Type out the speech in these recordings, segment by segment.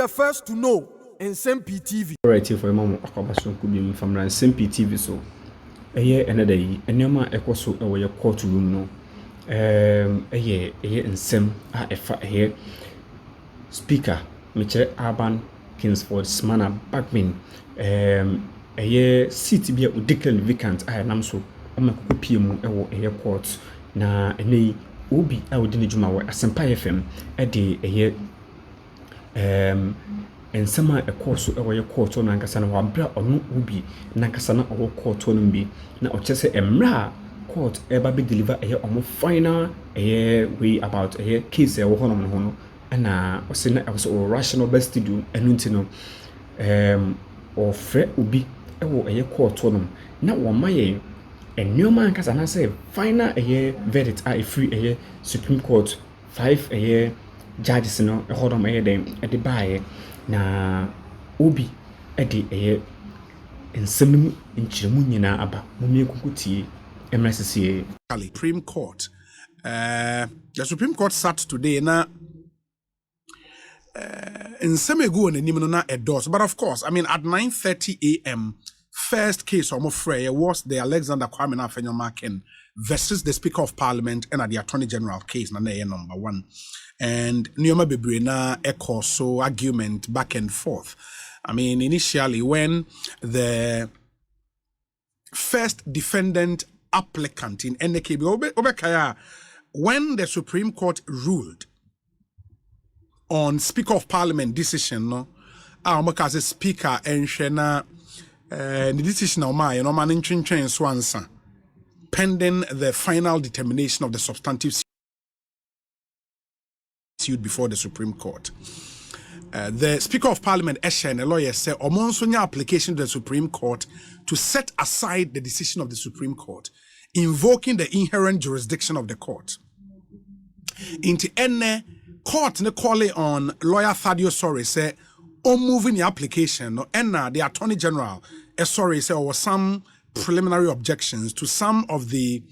the first to know Nsem-Pii TV. Right here for a moment, Akabason could be from Nsem-Pii TV. So, a year another year, and your man echoes so away a courtroom. No, a year Nsem a here. Speaker, Mr. Urban Kingsford, Smana Backman, a year seat be a declared vacant. I am so. I'm a PM a year court. Na ene obi a wodi ne djuma wo Nsem-Pii FM e de eye ensema e course e wo ye court no ankasa na wabra ono obi na ankasa na wo court no mbi na o chese emra court e ba be deliver eye omo final eye way about eye case e wo hono no hono na o se na e so rational best do enu ntino o fre obi e wo eye court no na wo maye and new man cause I say final a year verdict a free a year Supreme Court 5 a year judges no a hold on a year them at the buy na obi at the a year Nsem in Chimunyana aba mummy kukuti MSCA Supreme Court. The Supreme Court sat today na Nsem and Nimona endorse, but of course, I mean at 9:30 a.m. First case of Mofrey was the Alexander Kwame Afenyomarkin versus the Speaker of Parliament and the Attorney General case, number 1. And Nyoma Bebrina echo so argument back and forth. I mean, initially when the first defendant applicant in NKB Obekaya, when the Supreme Court ruled on Speaker of Parliament decision, no, as Speaker and Shena. The decision of my man in Swanson pending the final determination of the substantive suit before the Supreme Court. The Speaker of Parliament, Esha, and a lawyer said, Omonsonia application to the Supreme Court to set aside the decision of the Supreme Court, invoking the inherent jurisdiction of the court. Into any court, ne call on lawyer Nsem-Pii say, moving the application, no, and the Attorney General, say there were some preliminary objections to some of the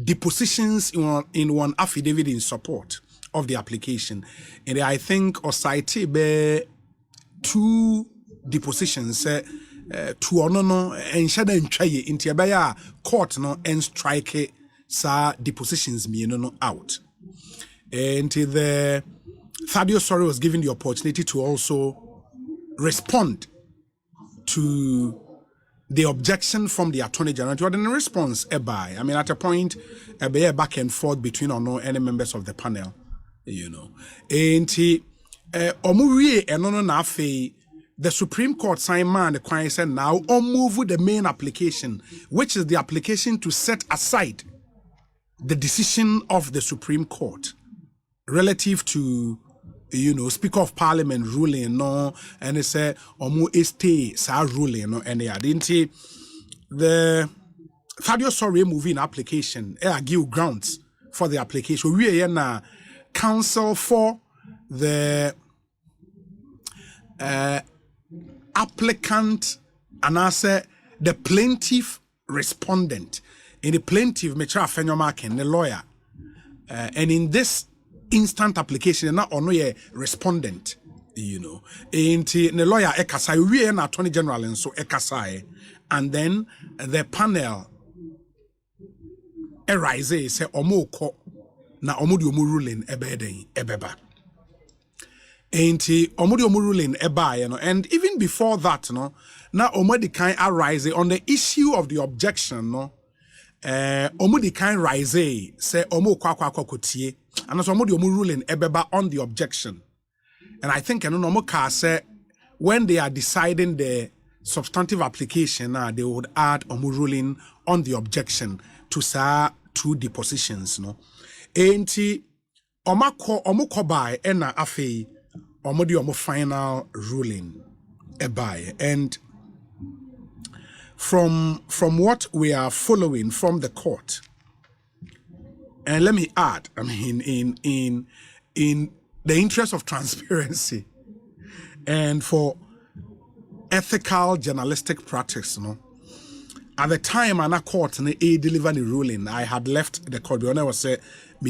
depositions in one affidavit in support of the application. And I think Osaiti be 2 depositions, to no and shada and try into a court no and strike sa depositions me no out. And the Nsem-Pii was given the opportunity to also respond to the objection from the Attorney General. To in response, I mean, at a point, a back and forth between or no any members of the panel, you know. And the Supreme Court signed man the client said now move with the main application, which is the application to set aside the decision of the Supreme Court relative to, you know, Speaker of Parliament ruling, no, and they say, stay sa ruling, no, and they didn't the Nsem-Pii moving application, give grounds for the application. We are na counsel for the applicant and I say the plaintiff respondent. In the plaintiff, Mr. Afenyomarkin, the lawyer, and in this instant application na ono ye respondent, you know, into the lawyer ekasa we na Attorney General and so ekasa, and then the panel arise say omo ko na omo di omo ruling ebeden ebeba enti omo di omo ruling eba, you know. And even before that, no, na omo di kind arise on the issue of the objection, no, omo di kind rise say omo kwa kotie. And so omo ruling ebeba on the objection. And I think no car say when they are deciding the substantive application, they would add omo ruling on the objection to sa 2 depositions, no. Enti omo ko by ena afei omo di omo final ruling ebai. And from what we are following from the court, and let me add, I mean, in the interest of transparency and for ethical journalistic practice, no. At the time, I court a delivered the ruling. I had left the court. When I was say,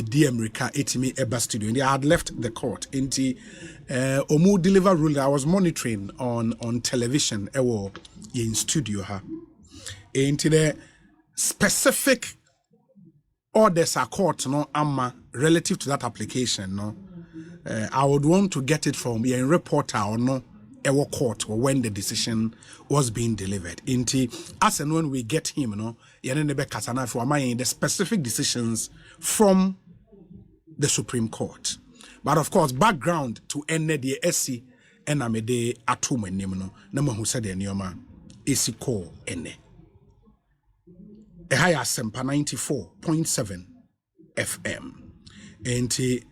me America etimi eba studio. And I had left the court. Inti omu deliver ruling. I was monitoring on television. Ewo in studio ha. Inti the specific orders are court no ama relative to that application no. I would want to get it from a reporter or no ewo court or when the decision was being delivered. Inti as and when we get him no the specific decisions from the Supreme Court. But of course, background to end the SC and amede atum no nama who said the nioma esi ko ene. A higher Nsem-Pii 94.7 FM. Enti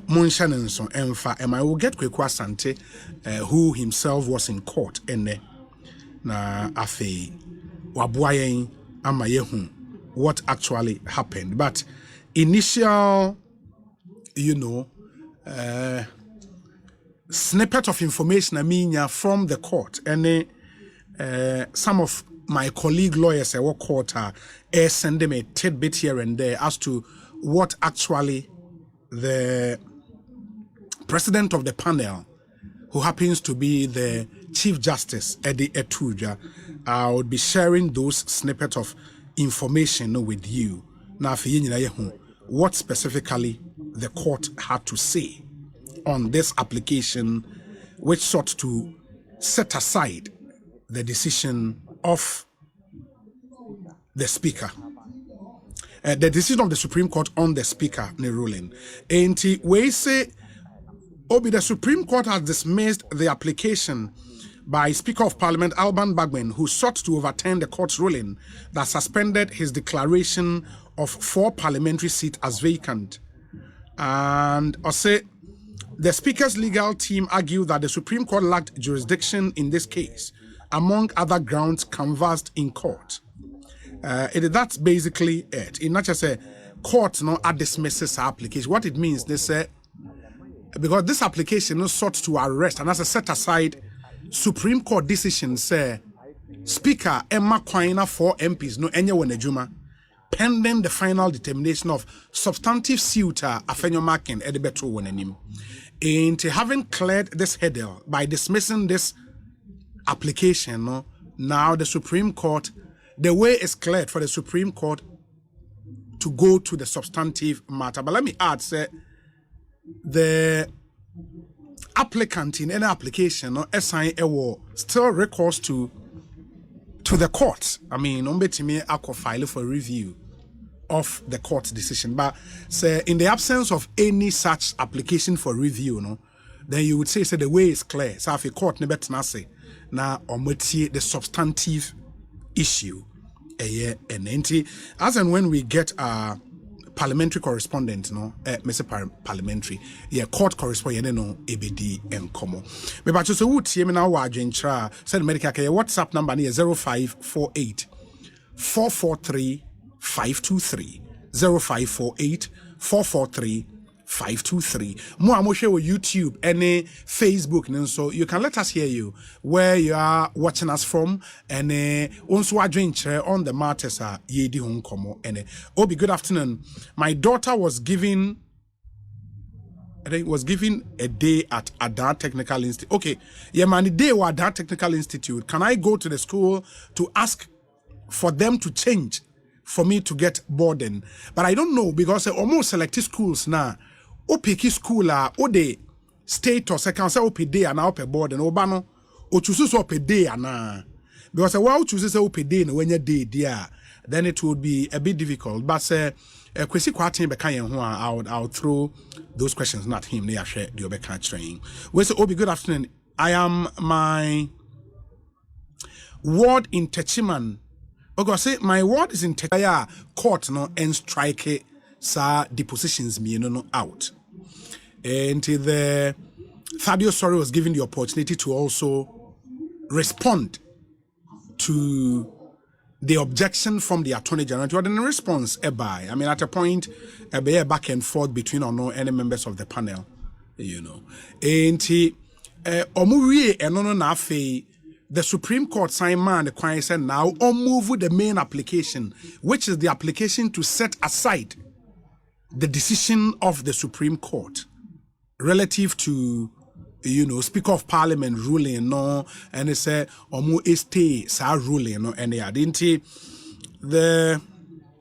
Monshanenson Emfa and I will get Kwekwa Sante who himself was in court ene na afe wabuayen amayehu what actually happened. But initial, snippet of information I mean from the court and some of my colleague lawyers at work court are sending me a tidbit here and there as to what actually the president of the panel, who happens to be the Chief Justice Eddie Etuja, I would be sharing those snippets of information with you. Now, what specifically the court had to say on this application, which sought to set aside the decision of the Speaker. The decision of the Supreme Court on the Speaker ruling. And we say, the Supreme Court has dismissed the application by Speaker of Parliament Alban Bagman, who sought to overturn the court's ruling that suspended his declaration of 4 parliamentary seats as vacant. And also, the Speaker's legal team argued that the Supreme Court lacked jurisdiction in this case, among other grounds canvassed in court. That's basically it. In not just a court dismisses our application. What it means, they say, because this application sought to arrest and as a set aside Supreme Court decision say Speaker Emma Kwaina 4 MPs no enye wenejuma pending the final determination of substantive suitor Afenyo Makin Edebetro wenenim. And having cleared this hurdle by dismissing this application, now the Supreme Court, the way is cleared for the Supreme Court to go to the substantive matter. But let me add, say, the applicant in any application still recourse to the court. I mean, I file for review of the court's decision. But say in the absence of any such application for review, then you would say the way is clear. So if a court never say now the substantive issue as and when we get a parliamentary correspondent Mr. Parliamentary court correspondent ABD and Como me ba so would see me now wa adwentra send medical care WhatsApp number is 0548 443 523 0548 443 523. More share with YouTube, any Facebook, and so you can let us hear you where you are watching us from, and also adventure on the matters are yedi hon komo. And Obi, good afternoon. My daughter was given a day at Adan Technical Institute. Okay, yeah, man, the day was Adan Technical Institute. Can I go to the school to ask for them to change for me to get boarding? But I don't know because almost selected schools now. Opeki school o de status can say ope day and ope board and obano o choose so ope day and because while choose say ope day when you day there then it would be a bit difficult. But kwesi kwatin be kan ho I'll throw those questions not him they share the obeka train. We say Obi, good afternoon. I am my ward in Techiman. Okay, say my ward is in Techaya court and strike sa depositions me out. And the Thaddeus Nsem-Pii was given the opportunity to also respond to the objection from the Attorney General. To in response, I mean, at a point, back and forth between or no any members of the panel, And Omuri and na the Supreme Court signed man the client said now move with the main application, which is the application to set aside the decision of the Supreme Court relative to, Speaker of Parliament ruling, no, and they say, omo stay sa ruling, no, and they didn't the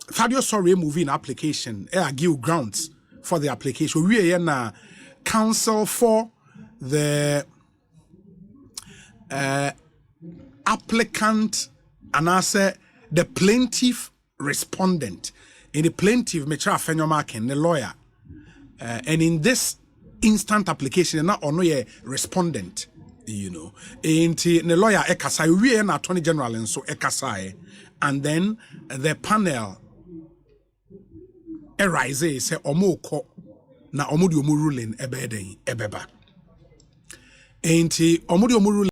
Fadio St0rming moving application, give grounds for the application. We are na counsel for the applicant and answer the plaintiff respondent. In the plaintiff, Metra Fenyomaken, the lawyer, and in this instant application, not only a respondent, in the lawyer ekasai, we are Attorney General and so ekasai, and then the panel arise say omo ko na omo di omo ruling ebeden ebeba. Enti omo di omo ruling